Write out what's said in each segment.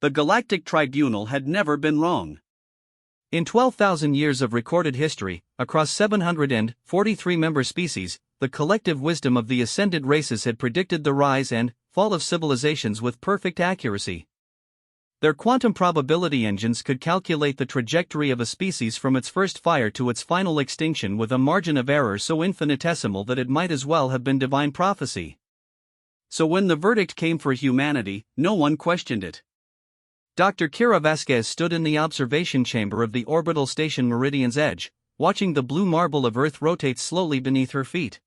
The Galactic Tribunal had never been wrong. In 12,000 years of recorded history, across 743 member species, the collective wisdom of the ascended races had predicted the rise and fall of civilizations with perfect accuracy. Their quantum probability engines could calculate the trajectory of a species from its first fire to its final extinction with a margin of error so infinitesimal that it might as well have been divine prophecy. So when the verdict came for humanity, no one questioned it. Dr. Kira Vasquez stood in the observation chamber of the orbital station Meridian's edge, watching the blue marble of Earth rotate slowly beneath her feet.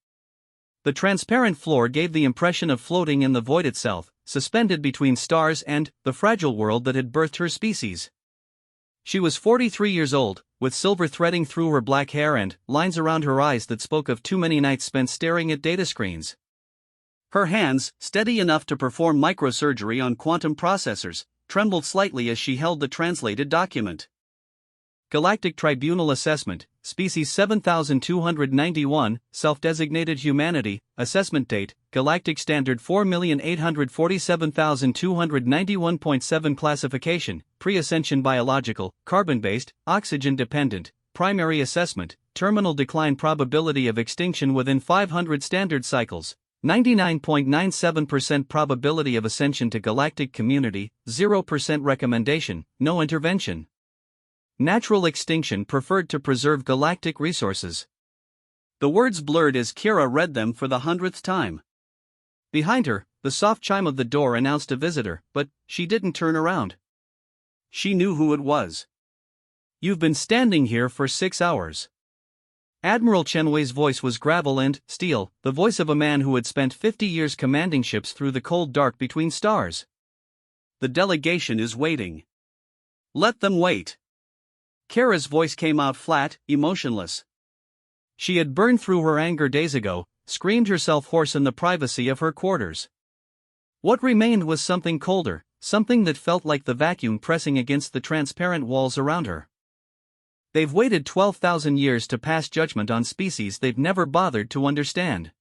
The transparent floor gave the impression of floating in the void itself, suspended between stars and the fragile world that had birthed her species. She was 43 years old, with silver threading through her black hair and lines around her eyes that spoke of too many nights spent staring at data screens. Her hands, steady enough to perform microsurgery on quantum processors, trembled slightly as she held the translated document. Galactic Tribunal Assessment, Species 7291, Self-Designated Humanity, Assessment Date, Galactic Standard 4,847,291.7 Classification, Pre-Ascension Biological, Carbon-Based, Oxygen-Dependent, Primary Assessment, Terminal Decline Probability of Extinction within 500 Standard Cycles, 99.97% Probability of Ascension to Galactic Community, 0% Recommendation, No Intervention. Natural extinction preferred to preserve galactic resources. The words blurred as Kira read them for the 100th time. Behind her, the soft chime of the door announced a visitor, but she didn't turn around. She knew who it was. "You've been standing here for 6 hours." Admiral Chenway's voice was gravel and steel, the voice of a man who had spent 50 years commanding ships through the cold dark between stars. "The delegation is waiting. Let them wait." Kira's voice came out flat, emotionless. She had burned through her anger days ago, screamed herself hoarse in the privacy of her quarters. What remained was something colder, something that felt like the vacuum pressing against the transparent walls around her. They've waited 12,000 years to pass judgment on species they've never bothered to understand.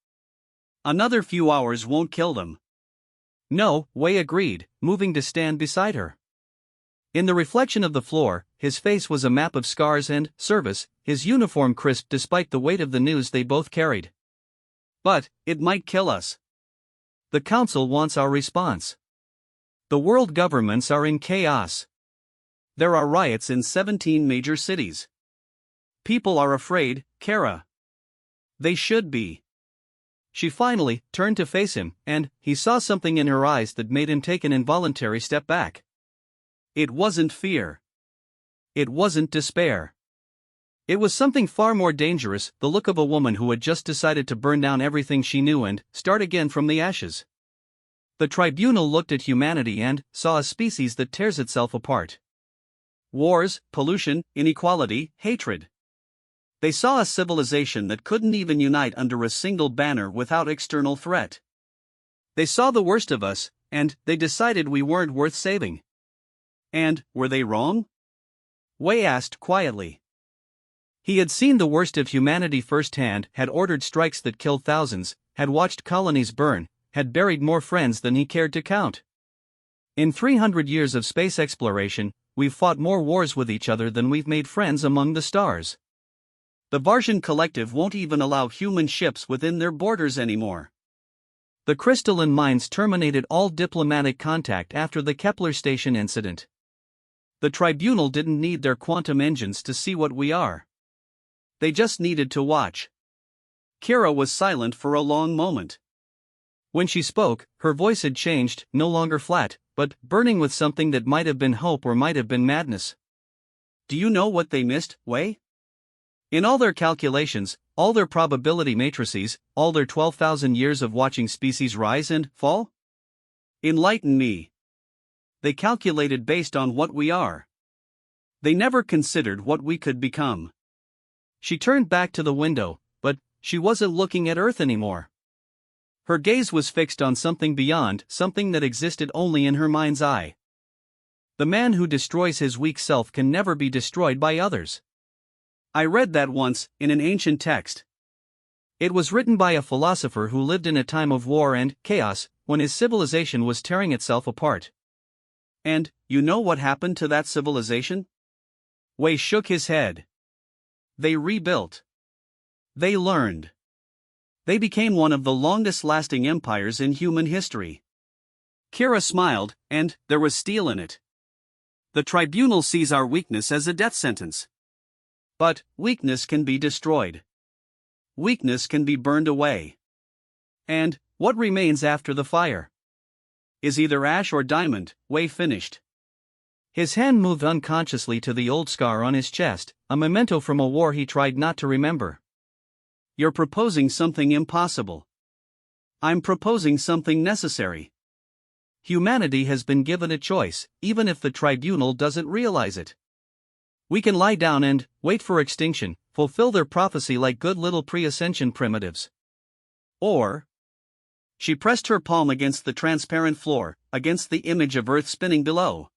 Another few hours won't kill them. No, Wei agreed, moving to stand beside her. In the reflection of the floor, his face was a map of scars and service, his uniform crisp despite the weight of the news they both carried. "But it might kill us. The Council wants our response. The world governments are in chaos. There are riots in 17 major cities. People are afraid, Kira. They should be." She finally turned to face him, and he saw something in her eyes that made him take an involuntary step back. It wasn't fear. It wasn't despair. It was something far more dangerous, the look of a woman who had just decided to burn down everything she knew and start again from the ashes. The tribunal looked at humanity and saw a species that tears itself apart. Wars, pollution, inequality, hatred. They saw a civilization that couldn't even unite under a single banner without external threat. They saw the worst of us, and they decided we weren't worth saving. And were they wrong? Wei asked quietly. He had seen the worst of humanity firsthand, had ordered strikes that killed thousands, had watched colonies burn, had buried more friends than he cared to count. In 300 years of space exploration, we've fought more wars with each other than we've made friends among the stars. The Varsian Collective won't even allow human ships within their borders anymore. The crystalline mines terminated all diplomatic contact after the Kepler station incident. The tribunal didn't need their quantum engines to see what we are. They just needed to watch. Kira was silent for a long moment. When she spoke, her voice had changed, no longer flat, but burning with something that might have been hope or might have been madness. "Do you know what they missed, Wei? In all their calculations, all their probability matrices, all their 12,000 years of watching species rise and fall? Enlighten me." "They calculated based on what we are. They never considered what we could become." She turned back to the window, but she wasn't looking at Earth anymore. Her gaze was fixed on something beyond, something that existed only in her mind's eye. The man who destroys his weak self can never be destroyed by others. I read that once, in an ancient text. It was written by a philosopher who lived in a time of war and chaos, when his civilization was tearing itself apart. And, you know what happened to that civilization? Wei shook his head. They rebuilt. They learned. They became one of the longest-lasting empires in human history. Kira smiled, and there was steel in it. The tribunal sees our weakness as a death sentence. But weakness can be destroyed. Weakness can be burned away. And what remains after the fire is either ash or diamond, Wei finished. His hand moved unconsciously to the old scar on his chest, a memento from a war he tried not to remember. You're proposing something impossible. I'm proposing something necessary. Humanity has been given a choice, even if the tribunal doesn't realize it. We can lie down and wait for extinction, fulfill their prophecy like good little pre-ascension primitives. Or, she pressed her palm against the transparent floor, against the image of Earth spinning below.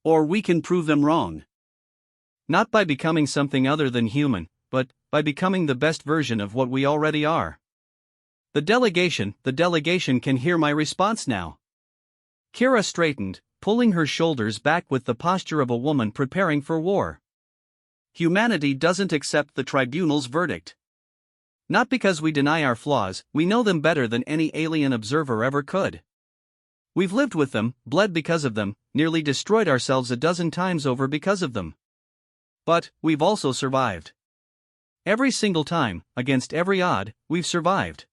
Or we can prove them wrong. Not by becoming something other than human, but by becoming the best version of what we already are. The delegation can hear my response now. Kira straightened, pulling her shoulders back with the posture of a woman preparing for war. Humanity doesn't accept the tribunal's verdict. Not because we deny our flaws, we know them better than any alien observer ever could. We've lived with them, bled because of them, nearly destroyed ourselves a dozen times over because of them. But we've also survived. Every single time, against every odd, we've survived.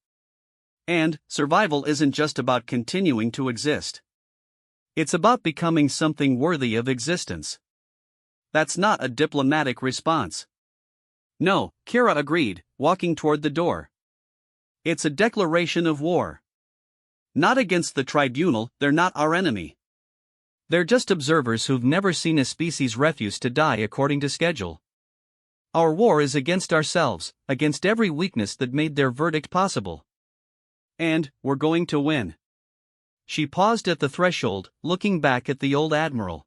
And survival isn't just about continuing to exist. It's about becoming something worthy of existence. That's not a diplomatic response. No, Kira agreed, walking toward the door. It's a declaration of war. Not against the tribunal, they're not our enemy. They're just observers who've never seen a species refuse to die according to schedule. Our war is against ourselves, against every weakness that made their verdict possible. And we're going to win. She paused at the threshold, looking back at the old admiral.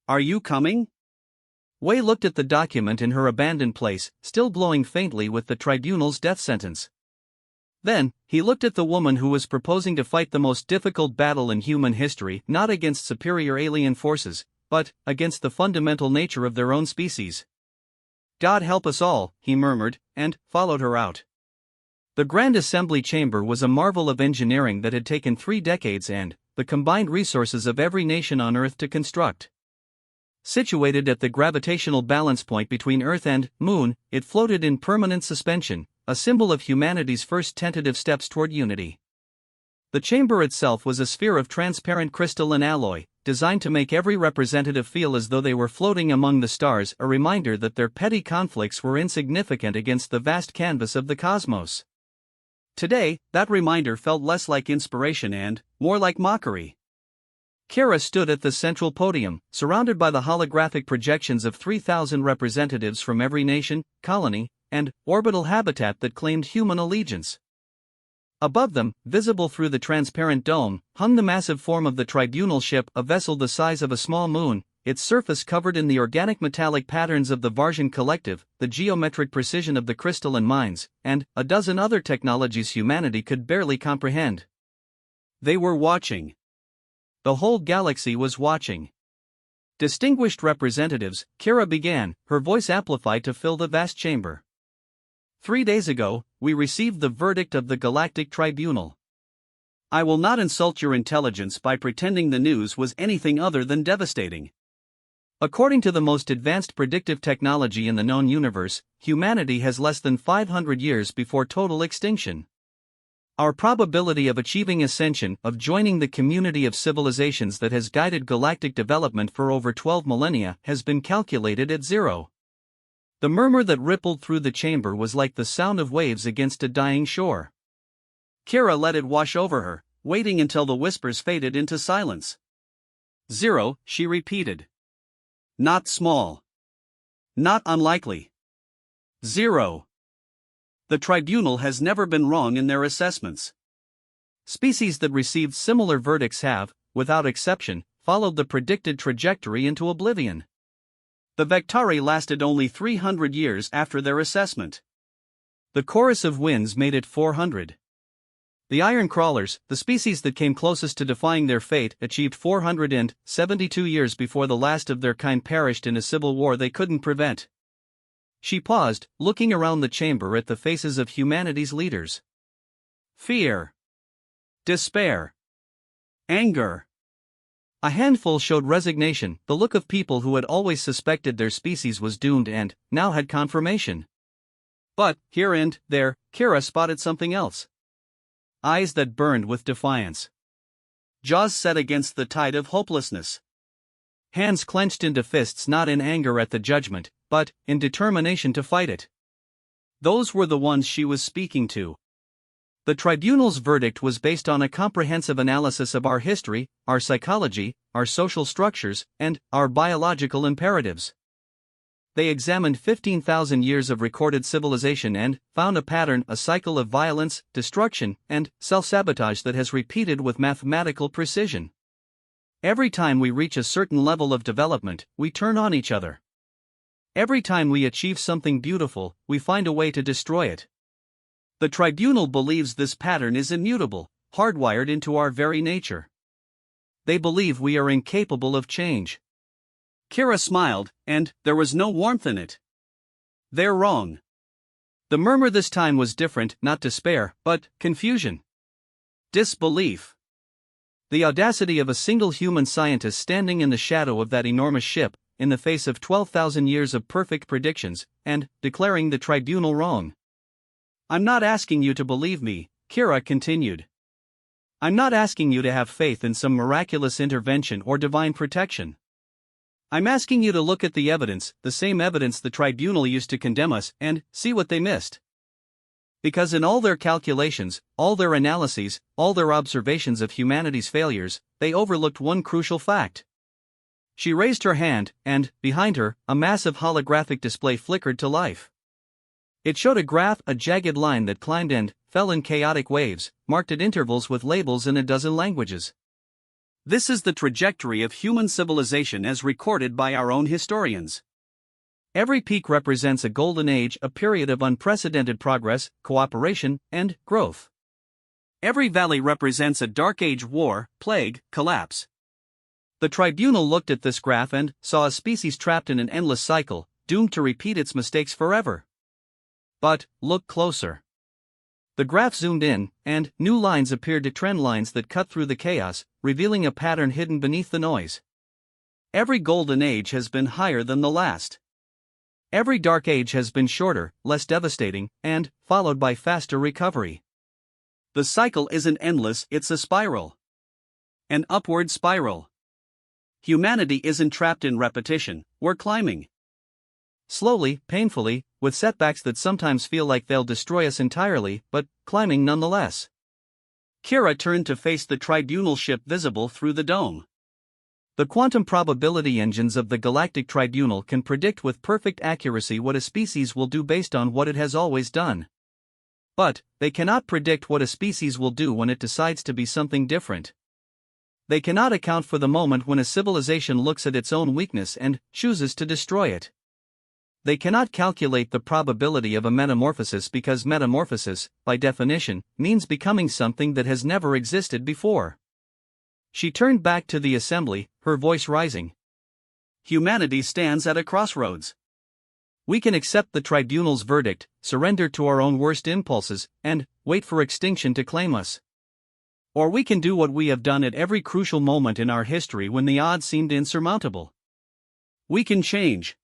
Are you coming? Wei looked at the document in her abandoned place, still glowing faintly with the tribunal's death sentence. Then, he looked at the woman who was proposing to fight the most difficult battle in human history, not against superior alien forces, but against the fundamental nature of their own species. God help us all, he murmured, and followed her out. The Grand Assembly Chamber was a marvel of engineering that had taken 3 decades and the combined resources of every nation on Earth to construct. Situated at the gravitational balance point between Earth and Moon, it floated in permanent suspension, a symbol of humanity's first tentative steps toward unity. The chamber itself was a sphere of transparent crystal and alloy, designed to make every representative feel as though they were floating among the stars, a reminder that their petty conflicts were insignificant against the vast canvas of the cosmos. Today, that reminder felt less like inspiration and more like mockery. Kira stood at the central podium, surrounded by the holographic projections of 3,000 representatives from every nation, colony, and orbital habitat that claimed human allegiance. Above them, visible through the transparent dome, hung the massive form of the tribunal ship, a vessel the size of a small moon, its surface covered in the organic metallic patterns of the Varsian collective, the geometric precision of the crystalline mines, and a dozen other technologies humanity could barely comprehend. They were watching. The whole galaxy was watching. Distinguished representatives, Kira began, her voice amplified to fill the vast chamber. 3 days ago, we received the verdict of the Galactic Tribunal. I will not insult your intelligence by pretending the news was anything other than devastating. According to the most advanced predictive technology in the known universe, humanity has less than 500 years before total extinction. Our probability of achieving ascension, of joining the community of civilizations that has guided galactic development for over 12 millennia, has been calculated at 0. The murmur that rippled through the chamber was like the sound of waves against a dying shore. Kira let it wash over her, waiting until the whispers faded into silence. 0, she repeated. Not small. Not unlikely. 0. The tribunal has never been wrong in their assessments. Species that received similar verdicts have, without exception, followed the predicted trajectory into oblivion. The Vectari lasted only 300 years after their assessment. The chorus of winds made it 400. The iron crawlers, the species that came closest to defying their fate, achieved 472 years before the last of their kind perished in a civil war they couldn't prevent. She paused, looking around the chamber at the faces of humanity's leaders. Fear. Despair. Anger. A handful showed resignation, the look of people who had always suspected their species was doomed and now had confirmation. But, here and there, Kira spotted something else. Eyes that burned with defiance. Jaws set against the tide of hopelessness. Hands clenched into fists not in anger at the judgment, but in determination to fight it. Those were the ones she was speaking to. The tribunal's verdict was based on a comprehensive analysis of our history, our psychology, our social structures, and our biological imperatives. They examined 15,000 years of recorded civilization and found a pattern, a cycle of violence, destruction, and self-sabotage that has repeated with mathematical precision. Every time we reach a certain level of development, we turn on each other. Every time we achieve something beautiful, we find a way to destroy it. The tribunal believes this pattern is immutable, hardwired into our very nature. They believe we are incapable of change. Kira smiled, and there was no warmth in it. They're wrong. The murmur this time was different, not despair, but confusion. Disbelief. The audacity of a single human scientist standing in the shadow of that enormous ship, in the face of 12,000 years of perfect predictions, and declaring the tribunal wrong. I'm not asking you to believe me, Kira continued. I'm not asking you to have faith in some miraculous intervention or divine protection. I'm asking you to look at the evidence, the same evidence the tribunal used to condemn us, and see what they missed. Because in all their calculations, all their analyses, all their observations of humanity's failures, they overlooked one crucial fact. She raised her hand, and, behind her, a massive holographic display flickered to life. It showed a graph, a jagged line that climbed and fell in chaotic waves, marked at intervals with labels in a dozen languages. This is the trajectory of human civilization as recorded by our own historians. Every peak represents a golden age, a period of unprecedented progress, cooperation, and growth. Every valley represents a dark age, war, plague, collapse. The tribunal looked at this graph and saw a species trapped in an endless cycle, doomed to repeat its mistakes forever. But, look closer. The graph zoomed in, and new lines appeared to trend lines that cut through the chaos, revealing a pattern hidden beneath the noise. Every golden age has been higher than the last. Every dark age has been shorter, less devastating, and followed by faster recovery. The cycle isn't endless, it's a spiral. An upward spiral. Humanity isn't trapped in repetition, we're climbing. Slowly, painfully, with setbacks that sometimes feel like they'll destroy us entirely, but climbing nonetheless. Kira turned to face the tribunal ship visible through the dome. The quantum probability engines of the Galactic Tribunal can predict with perfect accuracy what a species will do based on what it has always done. But, they cannot predict what a species will do when it decides to be something different. They cannot account for the moment when a civilization looks at its own weakness and chooses to destroy it. They cannot calculate the probability of a metamorphosis because metamorphosis, by definition, means becoming something that has never existed before. She turned back to the assembly, her voice rising. Humanity stands at a crossroads. We can accept the tribunal's verdict, surrender to our own worst impulses, and wait for extinction to claim us. Or we can do what we have done at every crucial moment in our history when the odds seemed insurmountable. We can change.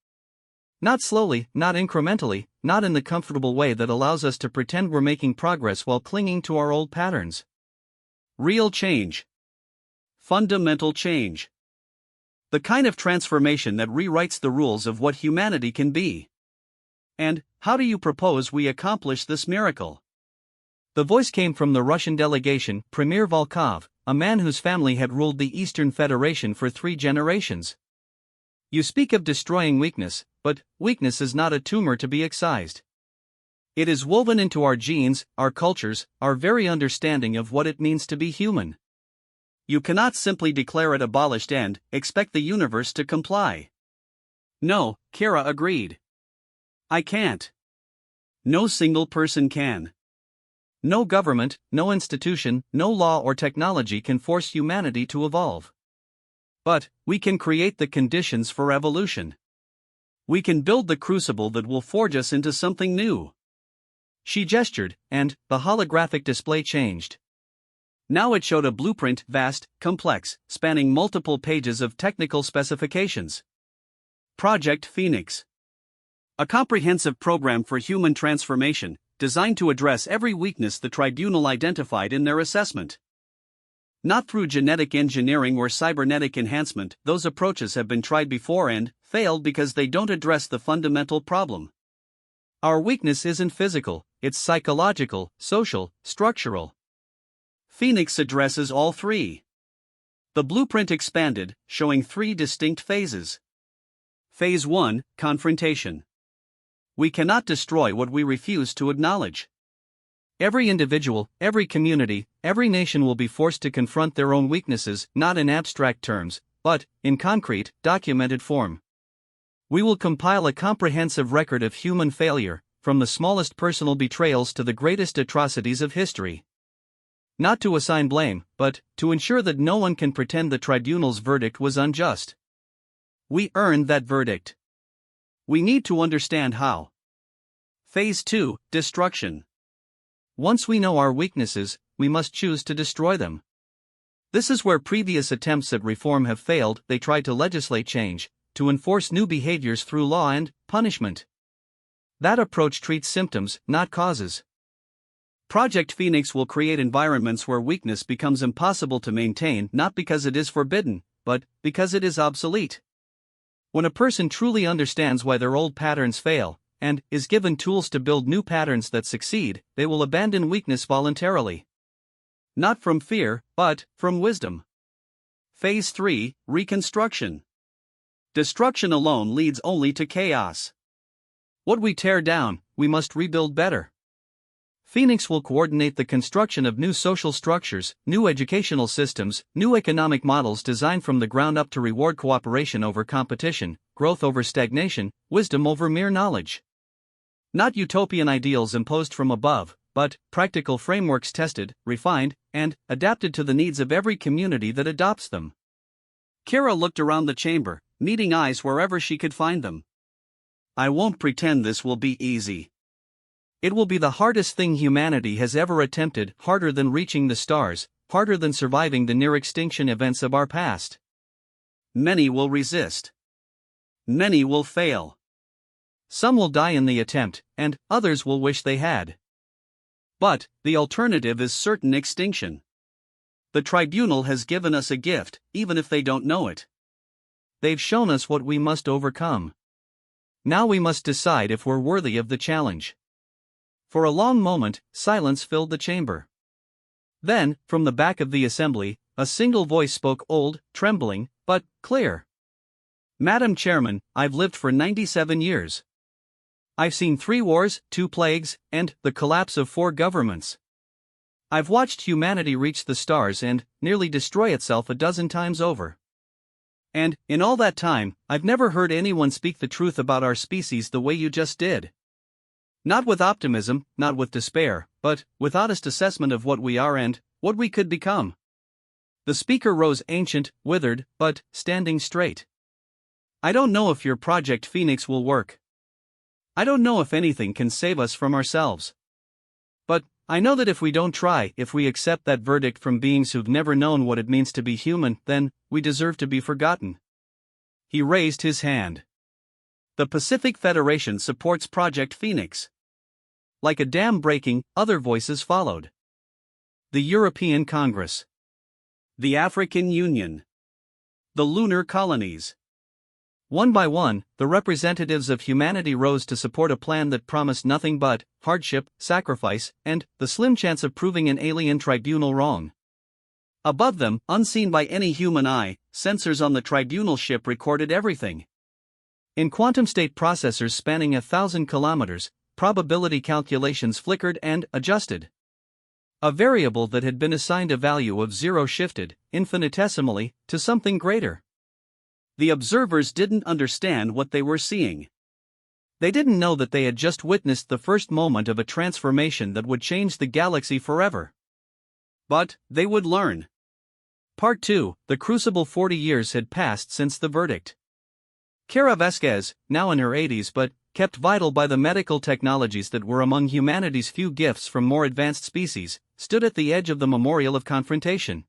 Not slowly, not incrementally, not in the comfortable way that allows us to pretend we're making progress while clinging to our old patterns. Real change. Fundamental change. The kind of transformation that rewrites the rules of what humanity can be. And, how do you propose we accomplish this miracle? The voice came from the Russian delegation, Premier Volkov, a man whose family had ruled the Eastern Federation for 3 generations. You speak of destroying weakness, but weakness is not a tumor to be excised. It is woven into our genes, our cultures, our very understanding of what it means to be human. You cannot simply declare it abolished and expect the universe to comply. No, Kira agreed. I can't. No single person can. No government, no institution, no law or technology can force humanity to evolve. But, we can create the conditions for evolution. We can build the crucible that will forge us into something new. She gestured, and the holographic display changed. Now it showed a blueprint, vast, complex, spanning multiple pages of technical specifications. Project Phoenix. A comprehensive program for human transformation, designed to address every weakness the tribunal identified in their assessment. Not through genetic engineering or cybernetic enhancement, those approaches have been tried before and failed because they don't address the fundamental problem. Our weakness isn't physical, it's psychological, social, structural. Phoenix addresses all three. The blueprint expanded, showing three distinct phases. Phase 1, Confrontation. We cannot destroy what we refuse to acknowledge. Every individual, every community, every nation will be forced to confront their own weaknesses, not in abstract terms, but in concrete, documented form. We will compile a comprehensive record of human failure, from the smallest personal betrayals to the greatest atrocities of history. Not to assign blame, but to ensure that no one can pretend the tribunal's verdict was unjust. We earned that verdict. We need to understand how. Phase 2, Destruction. Once we know our weaknesses, we must choose to destroy them. This is where previous attempts at reform have failed. They tried to legislate change, to enforce new behaviors through law and punishment. That approach treats symptoms, not causes. Project Phoenix will create environments where weakness becomes impossible to maintain, not because it is forbidden, but because it is obsolete. When a person truly understands why their old patterns fail, and is given tools to build new patterns that succeed, they will abandon weakness voluntarily. Not from fear, but from wisdom. Phase 3, Reconstruction. Destruction alone leads only to chaos. What we tear down, we must rebuild better. Phoenix will coordinate the construction of new social structures, new educational systems, new economic models designed from the ground up to reward cooperation over competition, growth over stagnation, wisdom over mere knowledge. Not utopian ideals imposed from above, but practical frameworks tested, refined, and adapted to the needs of every community that adopts them. Kira looked around the chamber, meeting eyes wherever she could find them. I won't pretend this will be easy. It will be the hardest thing humanity has ever attempted, harder than reaching the stars, harder than surviving the near-extinction events of our past. Many will resist. Many will fail. Some will die in the attempt, and others will wish they had. But the alternative is certain extinction. The tribunal has given us a gift, even if they don't know it. They've shown us what we must overcome. Now we must decide if we're worthy of the challenge. For a long moment, silence filled the chamber. Then, from the back of the assembly, a single voice spoke, old, trembling, but clear. Madam Chairman, I've lived for 97 years. I've seen 3 wars, 2 plagues, and the collapse of 4 governments. I've watched humanity reach the stars and nearly destroy itself a dozen times over. And, in all that time, I've never heard anyone speak the truth about our species the way you just did. Not with optimism, not with despair, but with honest assessment of what we are and what we could become. The speaker rose ancient, withered, but standing straight. I don't know if your Project Phoenix will work. I don't know if anything can save us from ourselves. But I know that if we don't try, if we accept that verdict from beings who've never known what it means to be human, then we deserve to be forgotten. He raised his hand. The Pacific Federation supports Project Phoenix. Like a dam breaking, other voices followed. The European Congress. The African Union. The lunar colonies. One by one, the representatives of humanity rose to support a plan that promised nothing but hardship, sacrifice, and the slim chance of proving an alien tribunal wrong. Above them, unseen by any human eye, sensors on the tribunal ship recorded everything. In quantum state processors spanning 1,000 kilometers, probability calculations flickered and adjusted. A variable that had been assigned a value of 0 shifted, infinitesimally, to something greater. The observers didn't understand what they were seeing. They didn't know that they had just witnessed the first moment of a transformation that would change the galaxy forever. But they would learn. Part 2. The Crucible. 40 years had passed since the verdict. Kara Vasquez, now in her 80s but kept vital by the medical technologies that were among humanity's few gifts from more advanced species, stood at the edge of the memorial of confrontation.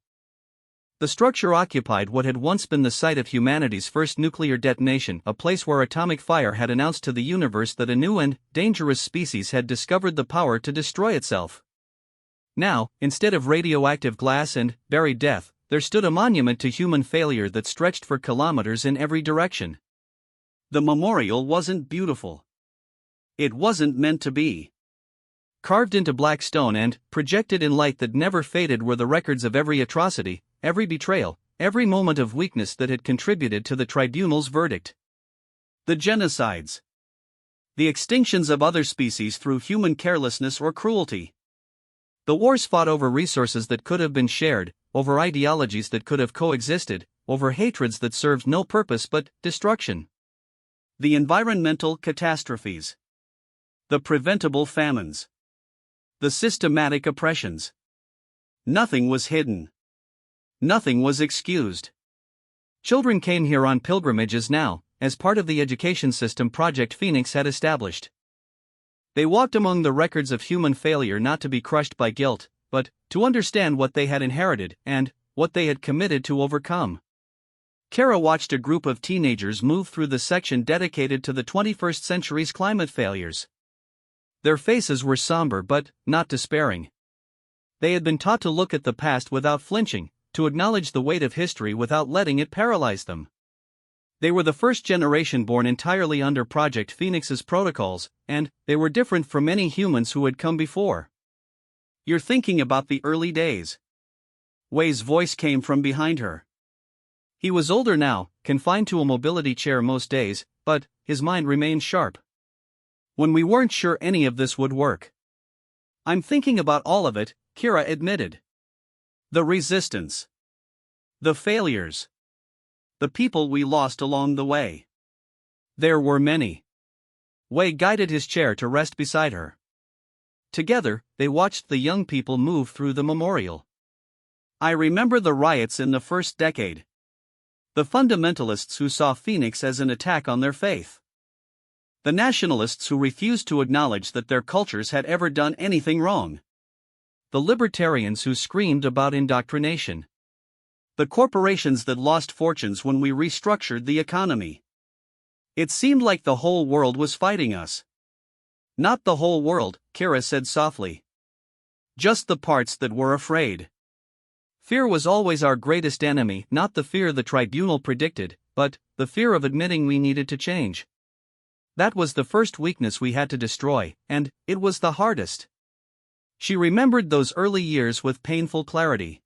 The structure occupied what had once been the site of humanity's first nuclear detonation, a place where atomic fire had announced to the universe that a new and dangerous species had discovered the power to destroy itself. Now, instead of radioactive glass and buried death, there stood a monument to human failure that stretched for kilometers in every direction. The memorial wasn't beautiful. It wasn't meant to be. Carved into black stone and projected in light that never faded were the records of every atrocity, every betrayal, every moment of weakness that had contributed to the tribunal's verdict. The genocides. The extinctions of other species through human carelessness or cruelty. The wars fought over resources that could have been shared, over ideologies that could have coexisted, over hatreds that served no purpose but destruction. The environmental catastrophes. The preventable famines. The systematic oppressions. Nothing was hidden. Nothing was excused. Children came here on pilgrimages now, as part of the education system Project Phoenix had established. They walked among the records of human failure not to be crushed by guilt, but to understand what they had inherited and what they had committed to overcome. Kara watched a group of teenagers move through the section dedicated to the 21st century's climate failures. Their faces were somber but not despairing. They had been taught to look at the past without flinching, to acknowledge the weight of history without letting it paralyze them. They were the first generation born entirely under Project Phoenix's protocols, and they were different from any humans who had come before. You're thinking about the early days. Wei's voice came from behind her. He was older now, confined to a mobility chair most days, but his mind remained sharp. When we weren't sure any of this would work. I'm thinking about all of it, Kira admitted. The resistance. The failures. The people we lost along the way. There were many. Wei guided his chair to rest beside her. Together, they watched the young people move through the memorial. I remember the riots in the first decade. The fundamentalists who saw Phoenix as an attack on their faith. The nationalists who refused to acknowledge that their cultures had ever done anything wrong. The libertarians who screamed about indoctrination. The corporations that lost fortunes when we restructured the economy. It seemed like the whole world was fighting us. Not the whole world, Kara said softly. Just the parts that were afraid. Fear was always our greatest enemy, not the fear the tribunal predicted, but the fear of admitting we needed to change. That was the first weakness we had to destroy, and it was the hardest. She remembered those early years with painful clarity.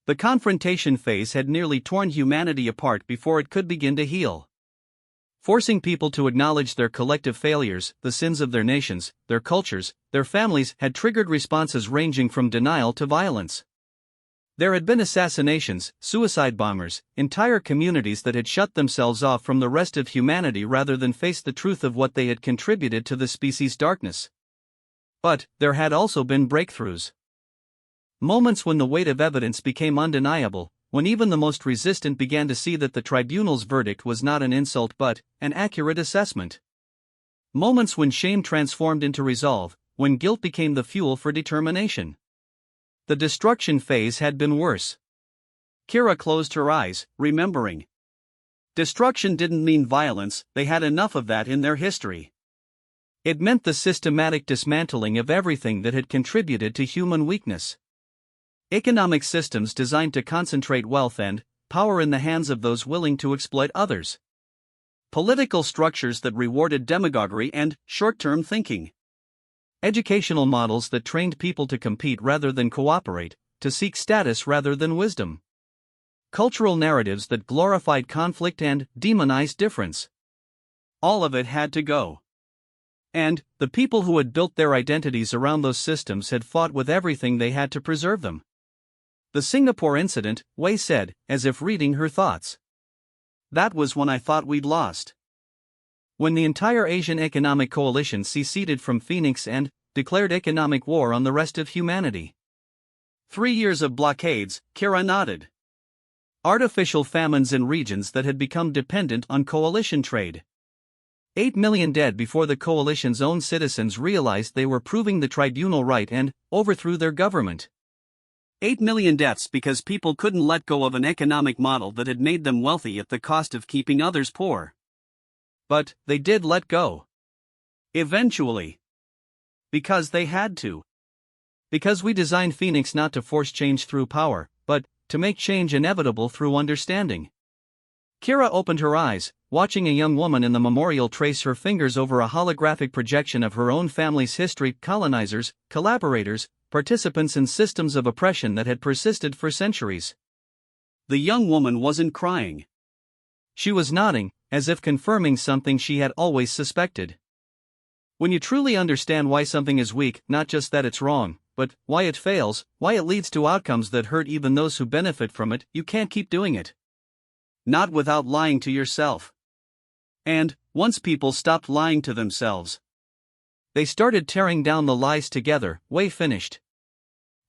The confrontation phase had nearly torn humanity apart before it could begin to heal. Forcing people to acknowledge their collective failures, the sins of their nations, their cultures, their families, had triggered responses ranging from denial to violence. There had been assassinations, suicide bombers, entire communities that had shut themselves off from the rest of humanity rather than face the truth of what they had contributed to the species' darkness. But there had also been breakthroughs. Moments when the weight of evidence became undeniable, when even the most resistant began to see that the tribunal's verdict was not an insult but an accurate assessment. Moments when shame transformed into resolve, when guilt became the fuel for determination. The destruction phase had been worse. Kira closed her eyes, remembering. Destruction didn't mean violence, they had enough of that in their history. It meant the systematic dismantling of everything that had contributed to human weakness. Economic systems designed to concentrate wealth and power in the hands of those willing to exploit others. Political structures that rewarded demagoguery and short-term thinking. Educational models that trained people to compete rather than cooperate, to seek status rather than wisdom. Cultural narratives that glorified conflict and demonized difference. All of it had to go. And the people who had built their identities around those systems had fought with everything they had to preserve them. The Singapore incident, Wei said, as if reading her thoughts. That was when I thought we'd lost. When the entire Asian Economic Coalition seceded from Phoenix and declared economic war on the rest of humanity. 3 years of blockades, Kira nodded. Artificial famines in regions that had become dependent on coalition trade. 8 million dead before the coalition's own citizens realized they were proving the tribunal right and overthrew their government. 8 million deaths because people couldn't let go of an economic model that had made them wealthy at the cost of keeping others poor. But they did let go. Eventually. Because they had to. Because we designed Phoenix not to force change through power, but to make change inevitable through understanding. Kira opened her eyes, watching a young woman in the memorial trace her fingers over a holographic projection of her own family's history, colonizers, collaborators, participants in systems of oppression that had persisted for centuries. The young woman wasn't crying. She was nodding, as if confirming something she had always suspected. When you truly understand why something is weak, not just that it's wrong, but why it fails, why it leads to outcomes that hurt even those who benefit from it, you can't keep doing it. Not without lying to yourself. And, once people stopped lying to themselves, they started tearing down the lies together. Way finished.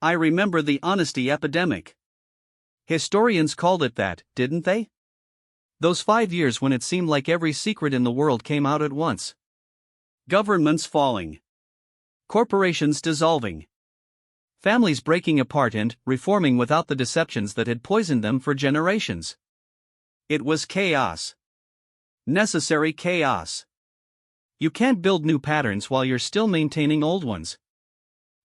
I remember the honesty epidemic. Historians called it that, didn't they? Those 5 years when it seemed like every secret in the world came out at once. Governments falling. Corporations dissolving. Families breaking apart and reforming without the deceptions that had poisoned them for generations. It was chaos. Necessary chaos. You can't build new patterns while you're still maintaining old ones.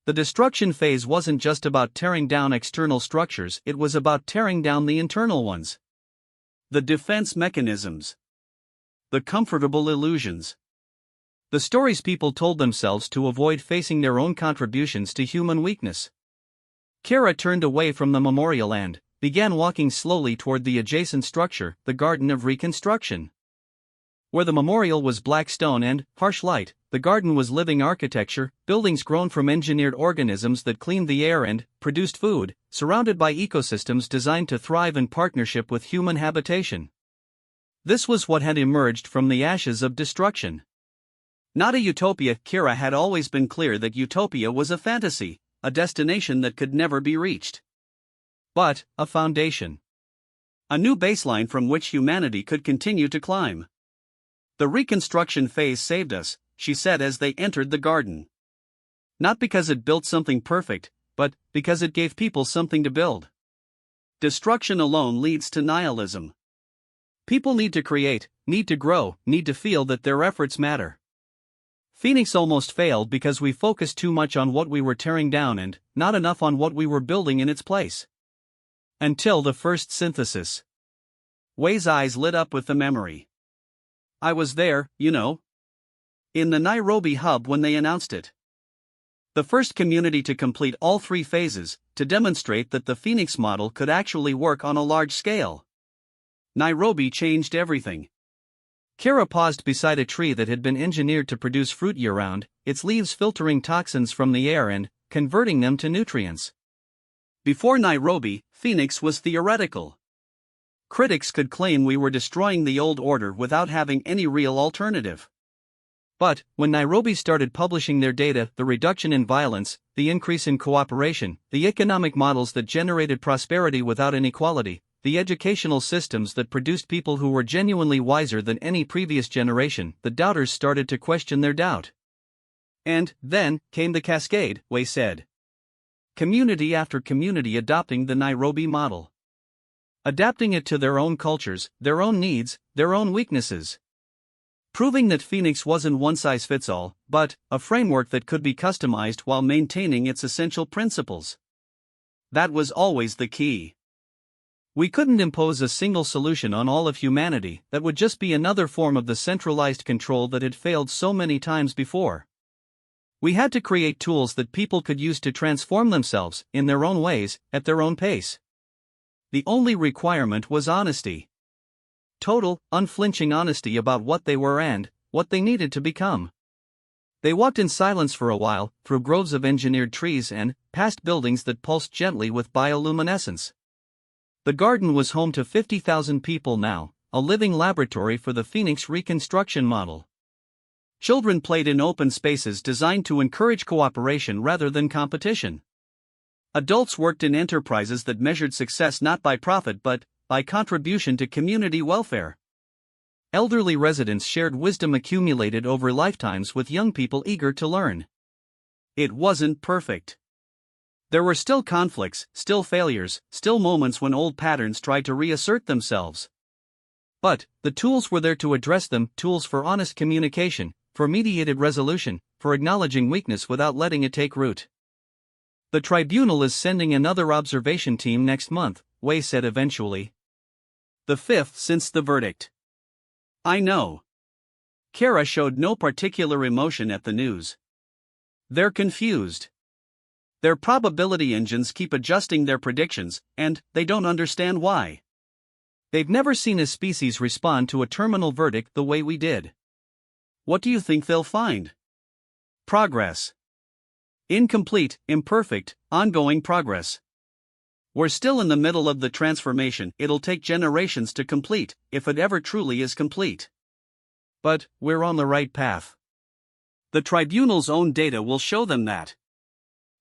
The destruction phase wasn't just about tearing down external structures, it was about tearing down the internal ones. The defense mechanisms. The comfortable illusions. The stories people told themselves to avoid facing their own contributions to human weakness. Kira turned away from the memorial and began walking slowly toward the adjacent structure, the Garden of Reconstruction. Where the memorial was black stone and harsh light, the garden was living architecture, buildings grown from engineered organisms that cleaned the air and produced food, surrounded by ecosystems designed to thrive in partnership with human habitation. This was what had emerged from the ashes of destruction. Not a utopia. Kira had always been clear that utopia was a fantasy, a destination that could never be reached. But a foundation. A new baseline from which humanity could continue to climb. The reconstruction phase saved us, she said as they entered the garden. Not because it built something perfect, but because it gave people something to build. Destruction alone leads to nihilism. People need to create, need to grow, need to feel that their efforts matter. Phoenix almost failed because we focused too much on what we were tearing down and not enough on what we were building in its place. Until the first synthesis. Wei's eyes lit up with the memory. I was there, you know. In the Nairobi hub when they announced it. The first community to complete all 3 phases, to demonstrate that the Phoenix model could actually work on a large scale. Nairobi changed everything. Kira paused beside a tree that had been engineered to produce fruit year-round, its leaves filtering toxins from the air and converting them to nutrients. Before Nairobi, Phoenix was theoretical. Critics could claim we were destroying the old order without having any real alternative. But, when Nairobi started publishing their data, the reduction in violence, the increase in cooperation, the economic models that generated prosperity without inequality, the educational systems that produced people who were genuinely wiser than any previous generation, the doubters started to question their doubt. And then came the cascade, Wei said. Community after community adopting the Nairobi model. Adapting it to their own cultures, their own needs, their own weaknesses. Proving that Phoenix wasn't one-size-fits-all, but a framework that could be customized while maintaining its essential principles. That was always the key. We couldn't impose a single solution on all of humanity. That would just be another form of the centralized control that had failed so many times before. We had to create tools that people could use to transform themselves, in their own ways, at their own pace. The only requirement was honesty. Total, unflinching honesty about what they were and what they needed to become. They walked in silence for a while, through groves of engineered trees and past buildings that pulsed gently with bioluminescence. The garden was home to 50,000 people now, a living laboratory for the Phoenix reconstruction model. Children played in open spaces designed to encourage cooperation rather than competition. Adults worked in enterprises that measured success not by profit but by contribution to community welfare. Elderly residents shared wisdom accumulated over lifetimes with young people eager to learn. It wasn't perfect. There were still conflicts, still failures, still moments when old patterns tried to reassert themselves. But the tools were there to address them, tools for honest communication, for mediated resolution, for acknowledging weakness without letting it take root. The tribunal is sending another observation team next month, Wei said eventually. The fifth since the verdict. I know. Kara showed no particular emotion at the news. They're confused. Their probability engines keep adjusting their predictions, and they don't understand why. They've never seen a species respond to a terminal verdict the way we did. What do you think they'll find? Progress. Incomplete, imperfect, ongoing progress. We're still in the middle of the transformation. It'll take generations to complete, if it ever truly is complete. But we're on the right path. The tribunal's own data will show them that.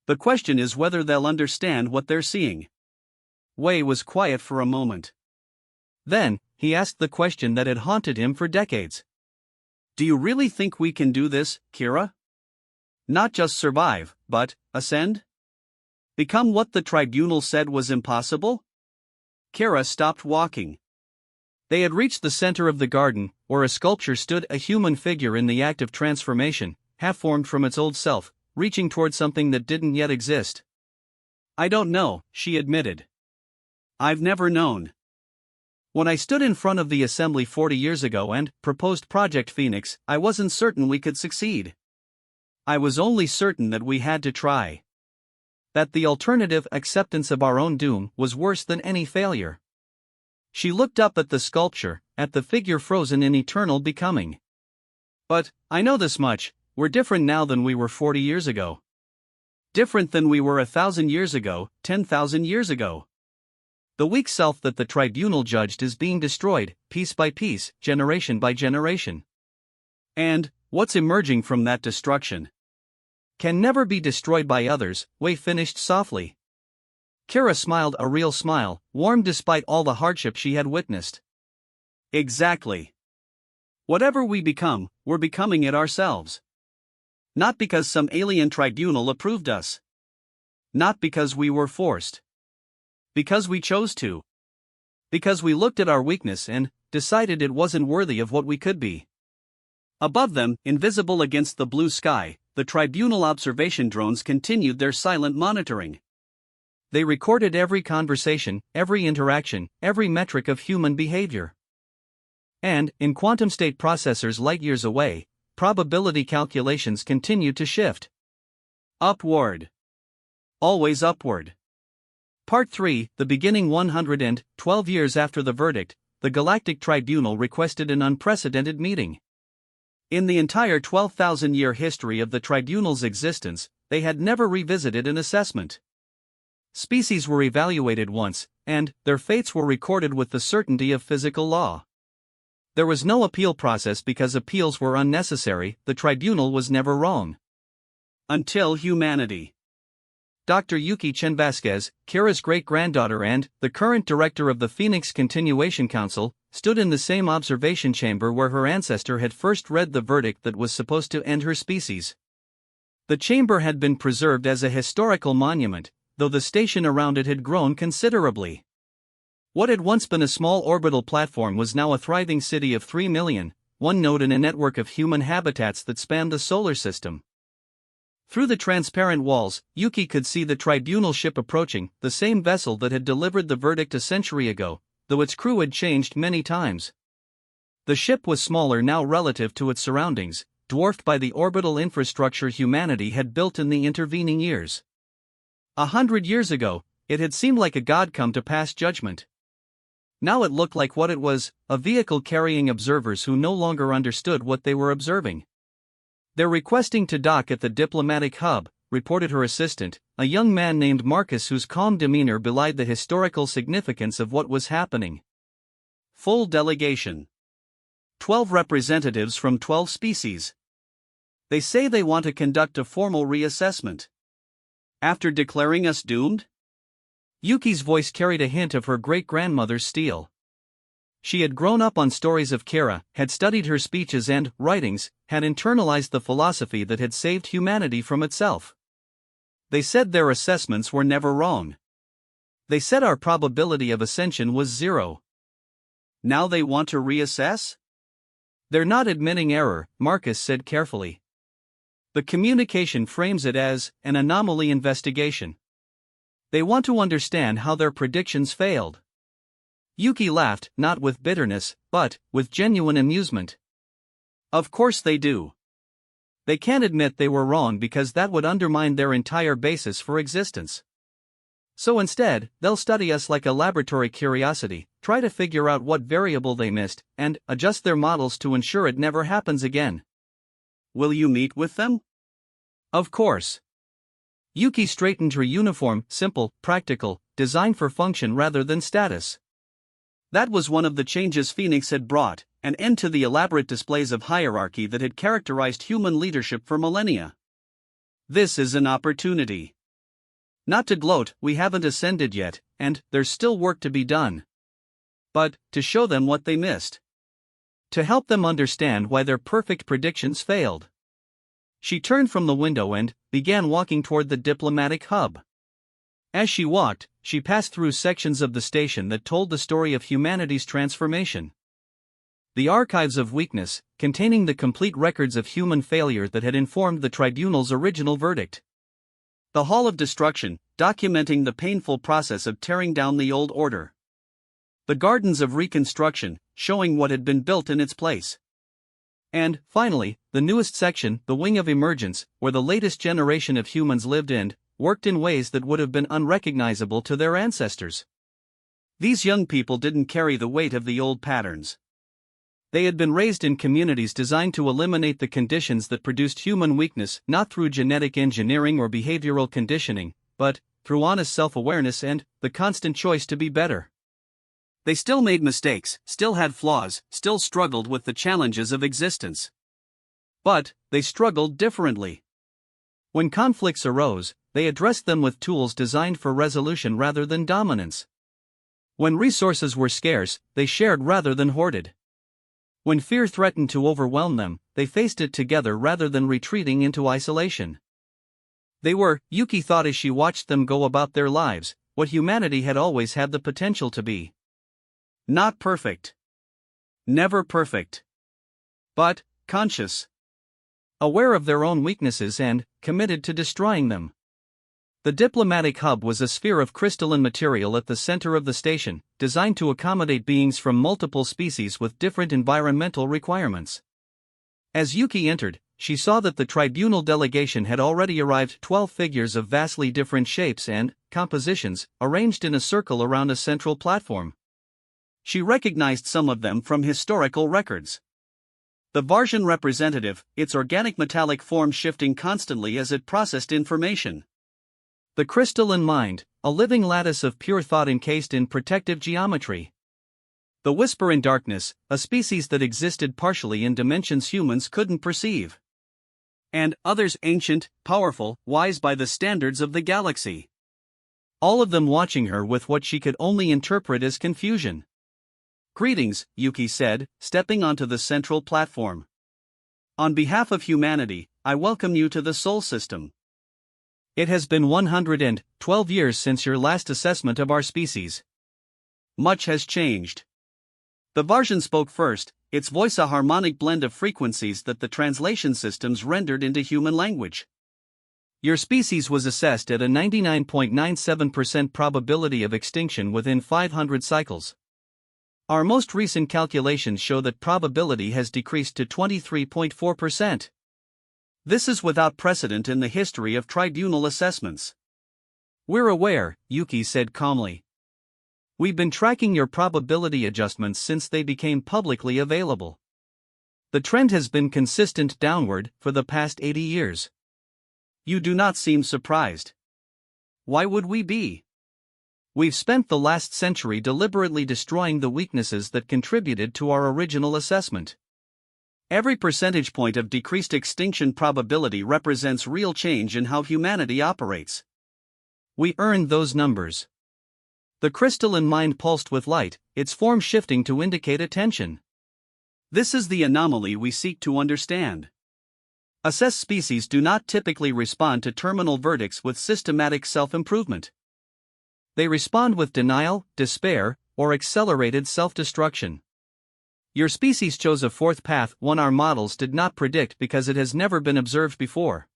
The question is whether they'll understand what they're seeing. Wei was quiet for a moment. Then, he asked the question that had haunted him for decades. Do you really think we can do this, Kira? Not just survive, but ascend? Become what the tribunal said was impossible? Kira stopped walking. They had reached the center of the garden, where a sculpture stood, a human figure in the act of transformation, half-formed from its old self, reaching toward something that didn't yet exist. I don't know, she admitted. I've never known. When I stood in front of the assembly 40 years ago and proposed Project Phoenix, I wasn't certain we could succeed. I was only certain that we had to try. That the alternative, acceptance of our own doom, was worse than any failure. She looked up at the sculpture, at the figure frozen in eternal becoming. But, I know this much, we're different now than we were 40 years ago. Different than we were 1,000 years ago, 10,000 years ago. The weak self that the tribunal judged is being destroyed, piece by piece, generation by generation. And, what's emerging from that destruction can never be destroyed by others, Wei finished softly. Kira smiled, a real smile, warm despite all the hardship she had witnessed. Exactly. Whatever we become, we're becoming it ourselves. Not because some alien tribunal approved us. Not because we were forced. Because we chose to. Because we looked at our weakness and decided it wasn't worthy of what we could be. Above them, invisible against the blue sky, the tribunal observation drones continued their silent monitoring. They recorded every conversation, every interaction, every metric of human behavior. And, in quantum state processors light years away, probability calculations continued to shift. Upward. Always upward. Part 3, the beginning. 112 years after the verdict, the Galactic Tribunal requested an unprecedented meeting. In the entire 12,000-year history of the tribunal's existence, they had never revisited an assessment. Species were evaluated once, and their fates were recorded with the certainty of physical law. There was no appeal process because appeals were unnecessary. The tribunal was never wrong. Until humanity. Dr. Yuki Chen Vasquez, Kira's great-granddaughter and the current director of the Phoenix Continuation Council, stood in the same observation chamber where her ancestor had first read the verdict that was supposed to end her species. The chamber had been preserved as a historical monument, though the station around it had grown considerably. What had once been a small orbital platform was now a thriving city of 3 million, one node in a network of human habitats that spanned the solar system. Through the transparent walls, Yuki could see the tribunal ship approaching, the same vessel that had delivered the verdict a century ago, though its crew had changed many times. The ship was smaller now relative to its surroundings, dwarfed by the orbital infrastructure humanity had built in the intervening years. 100 years ago, it had seemed like a god come to pass judgment. Now it looked like what it was, a vehicle carrying observers who no longer understood what they were observing. "They're requesting to dock at the diplomatic hub," reported her assistant, a young man named Marcus whose calm demeanor belied the historical significance of what was happening. Full delegation. 12 representatives from 12 species. They say they want to conduct a formal reassessment. After declaring us doomed? Yuki's voice carried a hint of her great-grandmother's steel. She had grown up on stories of Kira, had studied her speeches and writings, had internalized the philosophy that had saved humanity from itself. They said their assessments were never wrong. They said our probability of ascension was 0. Now they want to reassess? They're not admitting error, Marcus said carefully. The communication frames it as an anomaly investigation. They want to understand how their predictions failed. Yuki laughed, not with bitterness, but with genuine amusement. Of course they do. They can't admit they were wrong because that would undermine their entire basis for existence. So instead, they'll study us like a laboratory curiosity, try to figure out what variable they missed, and adjust their models to ensure it never happens again. Will you meet with them? Of course. Yuki straightened her uniform, simple, practical, designed for function rather than status. That was one of the changes Phoenix had brought, an end to the elaborate displays of hierarchy that had characterized human leadership for millennia. This is an opportunity. Not to gloat, we haven't ascended yet, and there's still work to be done. But to show them what they missed. To help them understand why their perfect predictions failed. She turned from the window and began walking toward the diplomatic hub. As she walked, she passed through sections of the station that told the story of humanity's transformation. The archives of weakness, containing the complete records of human failure that had informed the tribunal's original verdict. The Hall of Destruction, documenting the painful process of tearing down the old order. The Gardens of Reconstruction, showing what had been built in its place. And, finally, the newest section, the Wing of Emergence, where the latest generation of humans lived and worked in ways that would have been unrecognizable to their ancestors. These young people didn't carry the weight of the old patterns. They had been raised in communities designed to eliminate the conditions that produced human weakness, not through genetic engineering or behavioral conditioning, but through honest self-awareness and the constant choice to be better. They still made mistakes, still had flaws, still struggled with the challenges of existence. But they struggled differently. When conflicts arose, they addressed them with tools designed for resolution rather than dominance. When resources were scarce, they shared rather than hoarded. When fear threatened to overwhelm them, they faced it together rather than retreating into isolation. They were, Yuki thought as she watched them go about their lives, what humanity had always had the potential to be. Not perfect. Never perfect. But conscious. Aware of their own weaknesses and committed to destroying them. The diplomatic hub was a sphere of crystalline material at the center of the station, designed to accommodate beings from multiple species with different environmental requirements. As Yuki entered, she saw that the tribunal delegation had already arrived, 12 figures of vastly different shapes and compositions, arranged in a circle around a central platform. She recognized some of them from historical records. The Varsian representative, its organic metallic form shifting constantly as it processed information. The crystalline mind, a living lattice of pure thought encased in protective geometry. The Whisper in Darkness, a species that existed partially in dimensions humans couldn't perceive. And others ancient, powerful, wise by the standards of the galaxy. All of them watching her with what she could only interpret as confusion. Greetings, Yuki said, stepping onto the central platform. On behalf of humanity, I welcome you to the Sol System. It has been 112 years since your last assessment of our species. Much has changed. The Varsian spoke first, its voice a harmonic blend of frequencies that the translation systems rendered into human language. Your species was assessed at a 99.97% probability of extinction within 500 cycles. Our most recent calculations show that probability has decreased to 23.4%. This is without precedent in the history of tribunal assessments. We're aware, Yuki said calmly. We've been tracking your probability adjustments since they became publicly available. The trend has been consistent downward for the past 80 years. You do not seem surprised. Why would we be? We've spent the last century deliberately destroying the weaknesses that contributed to our original assessment. Every percentage point of decreased extinction probability represents real change in how humanity operates. We earned those numbers. The crystalline mind pulsed with light, its form shifting to indicate attention. This is the anomaly we seek to understand. Assessed species do not typically respond to terminal verdicts with systematic self-improvement. They respond with denial, despair, or accelerated self-destruction. Your species chose a fourth path, one our models did not predict because it has never been observed before.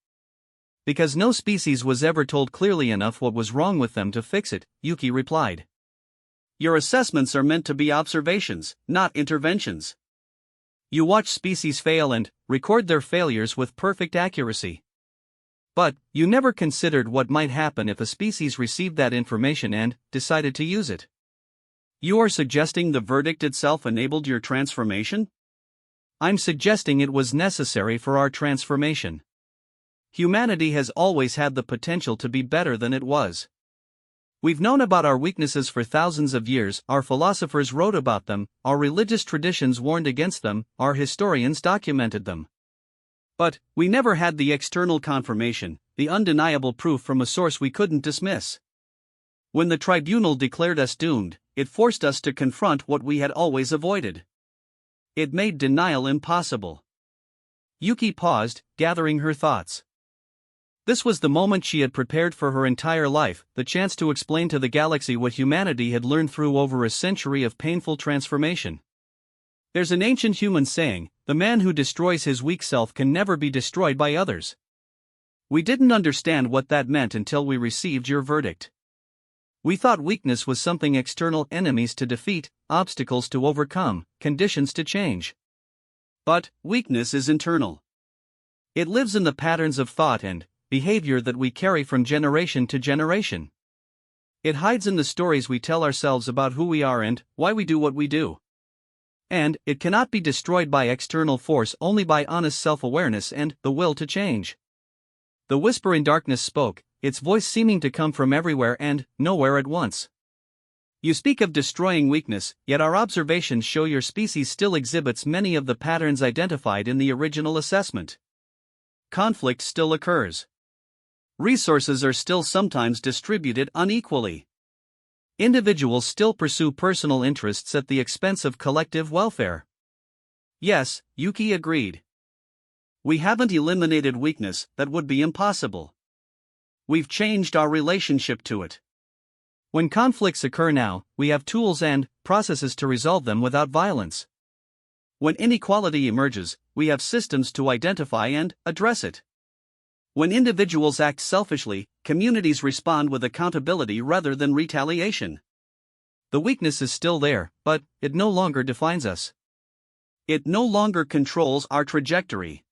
Because no species was ever told clearly enough what was wrong with them to fix it, Yuki replied. Your assessments are meant to be observations, not interventions. You watch species fail and record their failures with perfect accuracy. But you never considered what might happen if a species received that information and decided to use it. You are suggesting the verdict itself enabled your transformation? I'm suggesting it was necessary for our transformation. Humanity has always had the potential to be better than it was. We've known about our weaknesses for thousands of years, our philosophers wrote about them, our religious traditions warned against them, our historians documented them. But we never had the external confirmation, the undeniable proof from a source we couldn't dismiss. When the tribunal declared us doomed, it forced us to confront what we had always avoided. It made denial impossible. Yuki paused, gathering her thoughts. This was the moment she had prepared for her entire life, the chance to explain to the galaxy what humanity had learned through over a century of painful transformation. There's an ancient human saying, the man who destroys his weak self can never be destroyed by others. We didn't understand what that meant until we received your verdict. We thought weakness was something external, enemies to defeat, obstacles to overcome, conditions to change. But weakness is internal. It lives in the patterns of thought and behavior that we carry from generation to generation. It hides in the stories we tell ourselves about who we are and why we do what we do. And it cannot be destroyed by external force, only by honest self-awareness and the will to change. The whisper in darkness spoke, its voice seeming to come from everywhere and nowhere at once. You speak of destroying weakness, yet our observations show your species still exhibits many of the patterns identified in the original assessment. Conflict still occurs. Resources are still sometimes distributed unequally. Individuals still pursue personal interests at the expense of collective welfare. Yes, Yuki agreed. We haven't eliminated weakness, that would be impossible. We've changed our relationship to it. When conflicts occur now, we have tools and processes to resolve them without violence. When inequality emerges, we have systems to identify and address it. When individuals act selfishly, communities respond with accountability rather than retaliation. The weakness is still there, but it no longer defines us. It no longer controls our trajectory.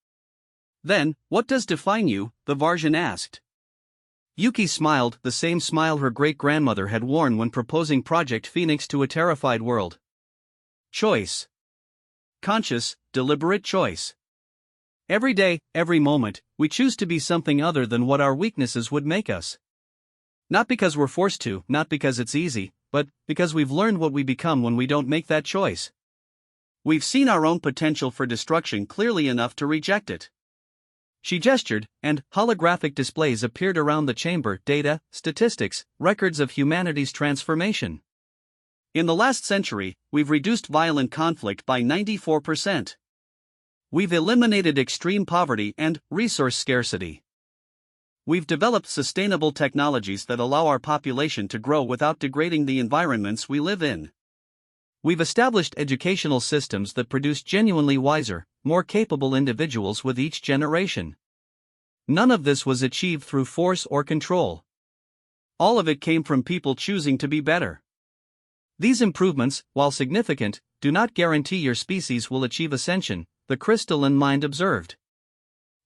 Then, what does define you? The Varjan asked. Yuki smiled, the same smile her great-grandmother had worn when proposing Project Phoenix to a terrified world. Choice. Conscious, deliberate choice. Every day, every moment, we choose to be something other than what our weaknesses would make us. Not because we're forced to, not because it's easy, but because we've learned what we become when we don't make that choice. We've seen our own potential for destruction clearly enough to reject it. She gestured, and holographic displays appeared around the chamber, data, statistics, records of humanity's transformation. In the last century, we've reduced violent conflict by 94%. We've eliminated extreme poverty and resource scarcity. We've developed sustainable technologies that allow our population to grow without degrading the environments we live in. We've established educational systems that produce genuinely wiser, more capable individuals with each generation. None of this was achieved through force or control. All of it came from people choosing to be better. These improvements, while significant, do not guarantee your species will achieve ascension, the crystalline mind observed.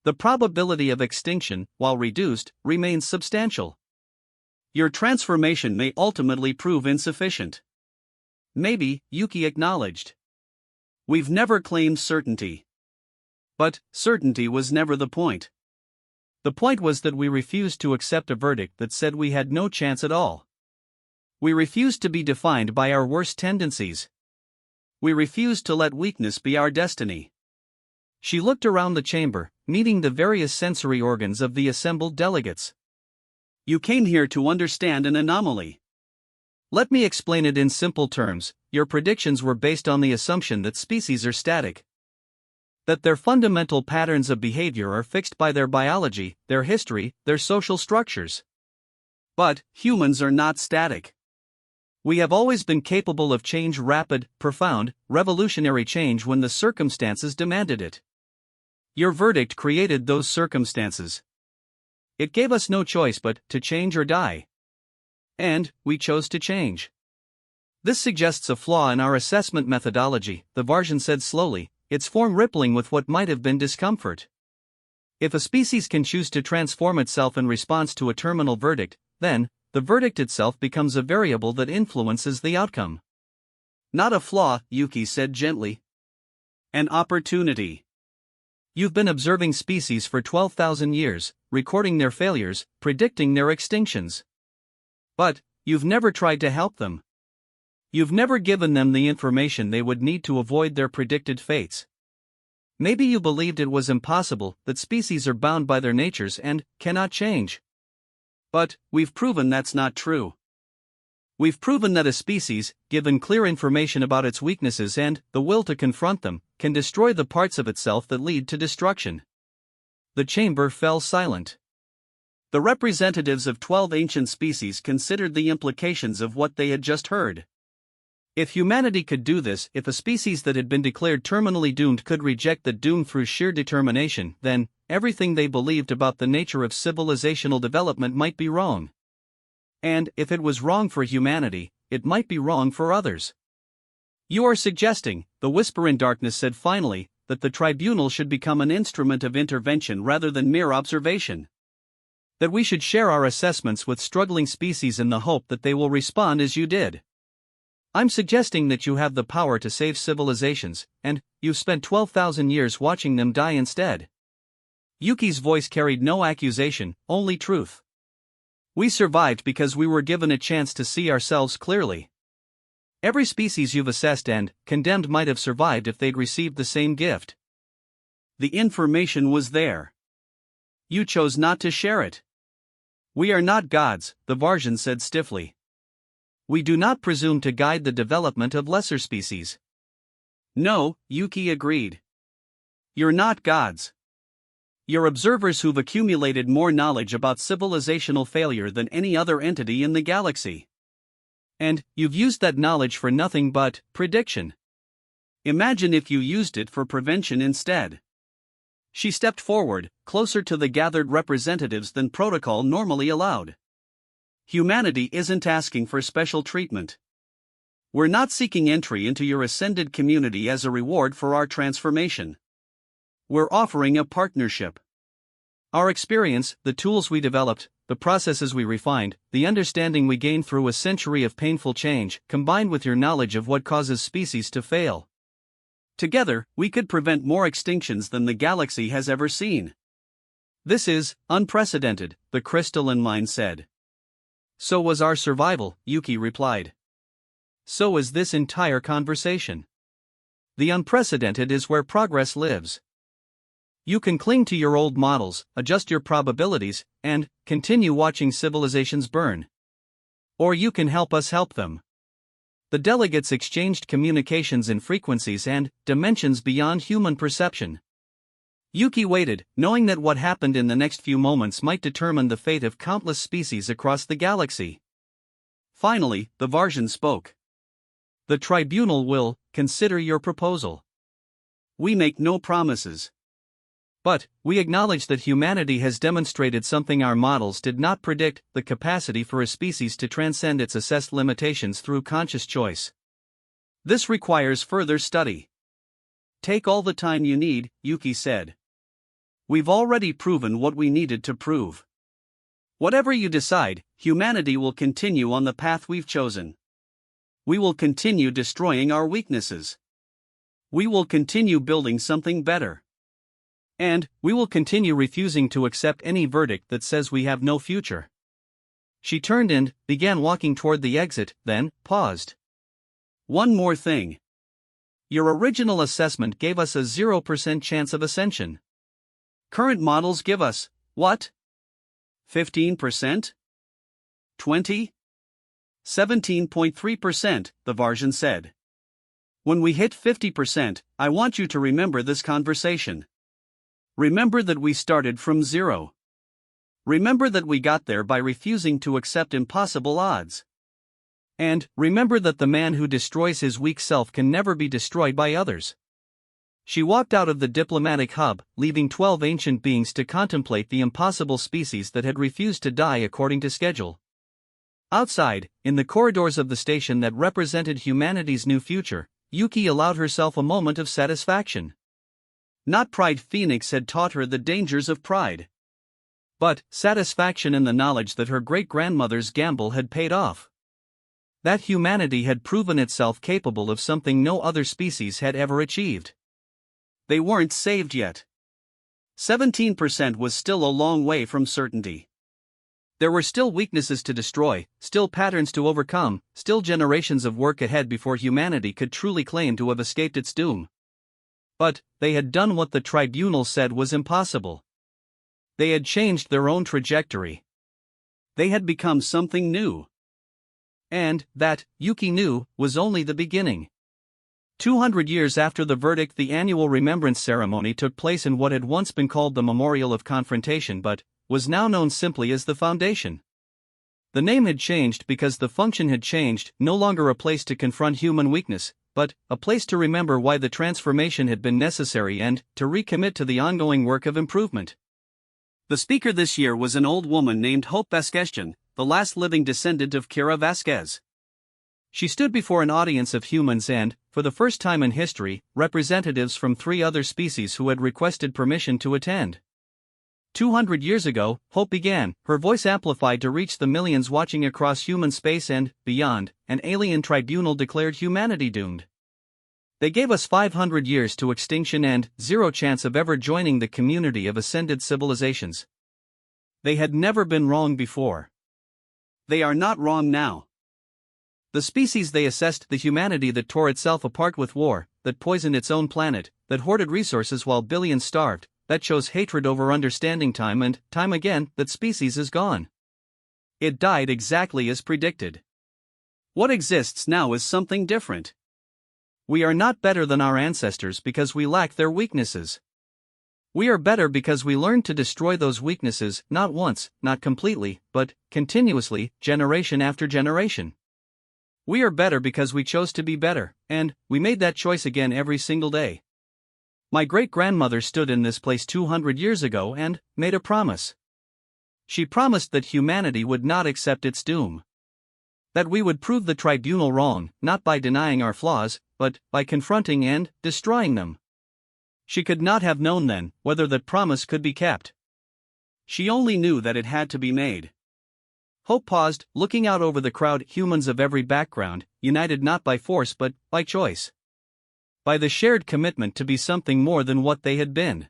The probability of extinction, while reduced, remains substantial. Your transformation may ultimately prove insufficient. Maybe, Yuki acknowledged. We've never claimed certainty. But certainty was never the point. The point was that we refused to accept a verdict that said we had no chance at all. We refused to be defined by our worst tendencies. We refused to let weakness be our destiny. She looked around the chamber, meeting the various sensory organs of the assembled delegates. You came here to understand an anomaly. Let me explain it in simple terms. Your predictions were based on the assumption that species are static, that their fundamental patterns of behavior are fixed by their biology, their history, their social structures. But humans are not static. We have always been capable of change, rapid, profound, revolutionary change when the circumstances demanded it. Your verdict created those circumstances. It gave us no choice but to change or die. And we chose to change. This suggests a flaw in our assessment methodology, the Varjan said slowly, its form rippling with what might have been discomfort. If a species can choose to transform itself in response to a terminal verdict, then the verdict itself becomes a variable that influences the outcome. Not a flaw, Yuki said gently. An opportunity. You've been observing species for 12,000 years, recording their failures, predicting their extinctions. But you've never tried to help them. You've never given them the information they would need to avoid their predicted fates. Maybe you believed it was impossible, that species are bound by their natures and cannot change. But we've proven that's not true. We've proven that a species, given clear information about its weaknesses and the will to confront them, can destroy the parts of itself that lead to destruction. The chamber fell silent. The representatives of 12 ancient species considered the implications of what they had just heard. If humanity could do this, if a species that had been declared terminally doomed could reject the doom through sheer determination, then everything they believed about the nature of civilizational development might be wrong. And if it was wrong for humanity, it might be wrong for others. You are suggesting, the whisper in darkness said finally, that the tribunal should become an instrument of intervention rather than mere observation. That we should share our assessments with struggling species in the hope that they will respond as you did. I'm suggesting that you have the power to save civilizations, and you've spent 12,000 years watching them die instead. Yuki's voice carried no accusation, only truth. We survived because we were given a chance to see ourselves clearly. Every species you've assessed and condemned might have survived if they'd received the same gift. The information was there. You chose not to share it. We are not gods, the Varjan said stiffly. We do not presume to guide the development of lesser species. No, Yuki agreed. You're not gods. You're observers who've accumulated more knowledge about civilizational failure than any other entity in the galaxy. And you've used that knowledge for nothing but prediction. Imagine if you used it for prevention instead. She stepped forward, closer to the gathered representatives than protocol normally allowed. Humanity isn't asking for special treatment. We're not seeking entry into your ascended community as a reward for our transformation. We're offering a partnership. Our experience, the tools we developed, the processes we refined, the understanding we gained through a century of painful change, combined with your knowledge of what causes species to fail. Together, we could prevent more extinctions than the galaxy has ever seen. This is unprecedented, the crystalline mind said. So was our survival, Yuki replied. So is this entire conversation. The unprecedented is where progress lives. You can cling to your old models, adjust your probabilities, and continue watching civilizations burn. Or you can help us help them. The delegates exchanged communications in frequencies and dimensions beyond human perception. Yuki waited, knowing that what happened in the next few moments might determine the fate of countless species across the galaxy. Finally, the Varjan spoke. The tribunal will consider your proposal. We make no promises. But we acknowledge that humanity has demonstrated something our models did not predict, the capacity for a species to transcend its assessed limitations through conscious choice. This requires further study. Take all the time you need, Yuki said. We've already proven what we needed to prove. Whatever you decide, humanity will continue on the path we've chosen. We will continue destroying our weaknesses. We will continue building something better. And we will continue refusing to accept any verdict that says we have no future. She turned and began walking toward the exit, then paused. One more thing. Your original assessment gave us a 0% chance of ascension. Current models give us, what? 15%? 20? 17.3%, the version said. When we hit 50%, I want you to remember this conversation. Remember that we started from zero. Remember that we got there by refusing to accept impossible odds. And remember that the man who destroys his weak self can never be destroyed by others. She walked out of the diplomatic hub, leaving 12 ancient beings to contemplate the impossible species that had refused to die according to schedule. Outside, in the corridors of the station that represented humanity's new future, Yuki allowed herself a moment of satisfaction. Not pride. Phoenix had taught her the dangers of pride, but satisfaction in the knowledge that her great-grandmother's gamble had paid off. That humanity had proven itself capable of something no other species had ever achieved. They weren't saved yet. 17% was still a long way from certainty. There were still weaknesses to destroy, still patterns to overcome, still generations of work ahead before humanity could truly claim to have escaped its doom. But they had done what the tribunal said was impossible. They had changed their own trajectory. They had become something new. And that, Yuki knew, was only the beginning. 200 years after the verdict, the annual remembrance ceremony took place in what had once been called the Memorial of Confrontation but was now known simply as the Foundation. The name had changed because the function had changed, no longer a place to confront human weakness, but a place to remember why the transformation had been necessary and to recommit to the ongoing work of improvement. The speaker this year was an old woman named Hope Vasquez, the last living descendant of Kira Vasquez. She stood before an audience of humans and, for the first time in history, representatives from 3 other species who had requested permission to attend. 200 years ago, Hope began, her voice amplified to reach the millions watching across human space and, beyond, an alien tribunal declared humanity doomed. They gave us 500 years to extinction and 0 chance of ever joining the community of ascended civilizations. They had never been wrong before. They are not wrong now. The species they assessed, the humanity that tore itself apart with war, that poisoned its own planet, that hoarded resources while billions starved, that chose hatred over understanding time and time again, that species is gone. It died exactly as predicted. What exists now is something different. We are not better than our ancestors because we lack their weaknesses. We are better because we learned to destroy those weaknesses, not once, not completely, but continuously, generation after generation. We are better because we chose to be better, and we made that choice again every single day. My great-grandmother stood in this place 200 years ago and made a promise. She promised that humanity would not accept its doom. That we would prove the tribunal wrong, not by denying our flaws, but by confronting and destroying them. She could not have known then whether that promise could be kept. She only knew that it had to be made. Hope paused, looking out over the crowd, humans of every background, united not by force but by choice. By the shared commitment to be something more than what they had been.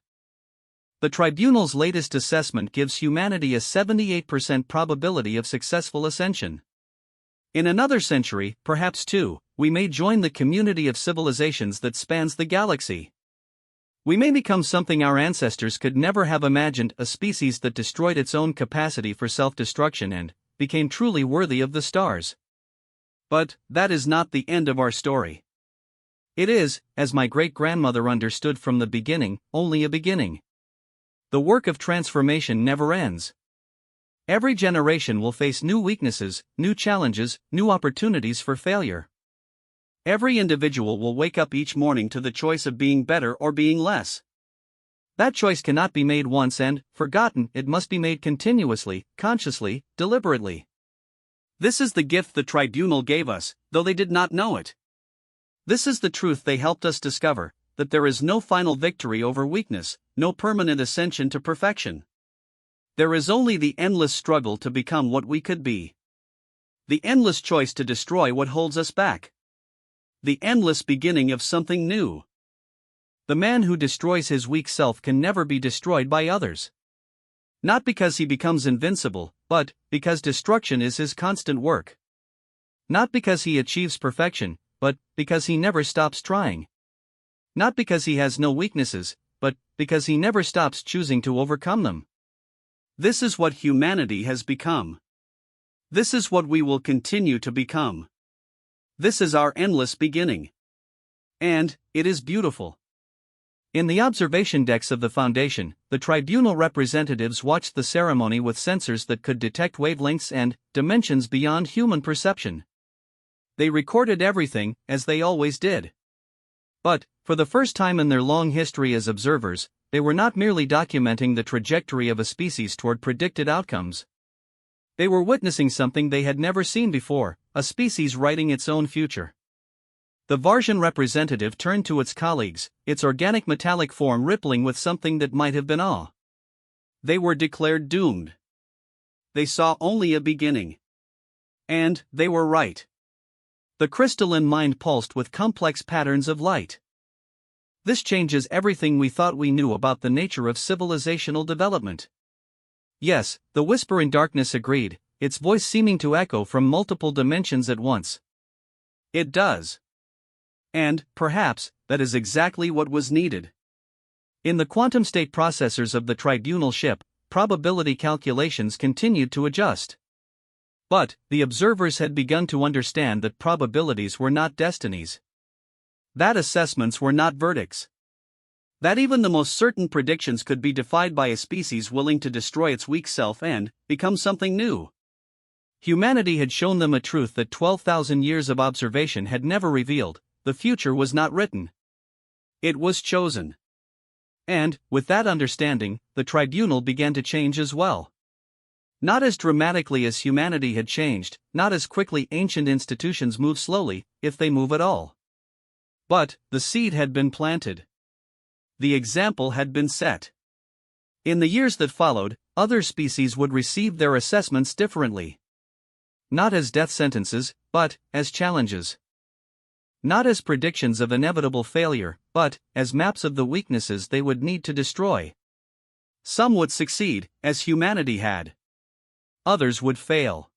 The tribunal's latest assessment gives humanity a 78% probability of successful ascension. In another century, perhaps 2, we may join the community of civilizations that spans the galaxy. We may become something our ancestors could never have imagined, a species that destroyed its own capacity for self-destruction and became truly worthy of the stars. But that is not the end of our story. It is, as my great-grandmother understood from the beginning, only a beginning. The work of transformation never ends. Every generation will face new weaknesses, new challenges, new opportunities for failure. Every individual will wake up each morning to the choice of being better or being less. That choice cannot be made once and forgotten, it must be made continuously, consciously, deliberately. This is the gift the tribunal gave us, though they did not know it. This is the truth they helped us discover, that there is no final victory over weakness, no permanent ascension to perfection. There is only the endless struggle to become what we could be. The endless choice to destroy what holds us back. The endless beginning of something new. The man who destroys his weak self can never be destroyed by others. Not because he becomes invincible, but because destruction is his constant work. Not because he achieves perfection, but because he never stops trying. Not because he has no weaknesses, but because he never stops choosing to overcome them. This is what humanity has become. This is what we will continue to become. This is our endless beginning. And it is beautiful. In the observation decks of the Foundation, the tribunal representatives watched the ceremony with sensors that could detect wavelengths and dimensions beyond human perception. They recorded everything, as they always did. But, for the first time in their long history as observers, they were not merely documenting the trajectory of a species toward predicted outcomes. They were witnessing something they had never seen before, a species writing its own future. The Varsian representative turned to its colleagues, its organic metallic form rippling with something that might have been awe. They were declared doomed. They saw only a beginning. And they were right. The crystalline mind pulsed with complex patterns of light. This changes everything we thought we knew about the nature of civilizational development. Yes, the whisper in darkness agreed, its voice seeming to echo from multiple dimensions at once. It does. And, perhaps, that is exactly what was needed. In the quantum state processors of the tribunal ship, probability calculations continued to adjust. But, the observers had begun to understand that probabilities were not destinies. That assessments were not verdicts. That even the most certain predictions could be defied by a species willing to destroy its weak self and become something new. Humanity had shown them a truth that 12,000 years of observation had never revealed: the future was not written. It was chosen. And, with that understanding, the tribunal began to change as well. Not as dramatically as humanity had changed, not as quickly ancient institutions move slowly, if they move at all. But, the seed had been planted. The example had been set. In the years that followed, other species would receive their assessments differently. Not as death sentences, but as challenges. Not as predictions of inevitable failure, but as maps of the weaknesses they would need to destroy. Some would succeed, as humanity had. Others would fail.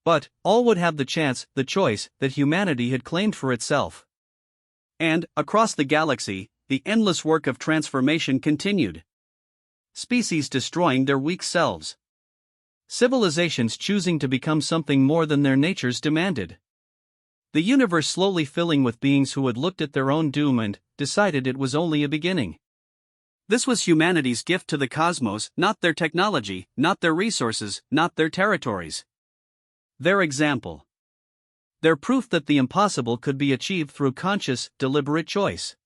But all would have the choice that humanity had claimed for itself. And, across the galaxy, the endless work of transformation continued. Species destroying their weak selves. Civilizations choosing to become something more than their natures demanded. The universe slowly filling with beings who had looked at their own doom and decided it was only a beginning. This was humanity's gift to the cosmos, not their technology, not their resources, not their territories. Their example. Their proof that the impossible could be achieved through conscious, deliberate choice.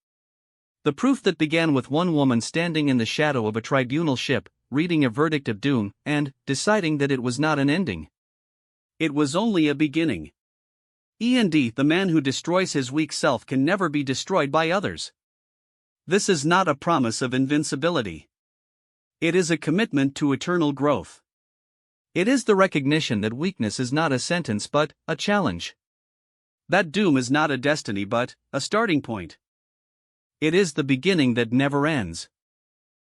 The proof that began with one woman standing in the shadow of a tribunal ship, reading a verdict of doom, and deciding that it was not an ending. It was only a beginning. The man who destroys his weak self can never be destroyed by others. This is not a promise of invincibility. It is a commitment to eternal growth. It is the recognition that weakness is not a sentence but a challenge. That doom is not a destiny but a starting point. It is the beginning that never ends.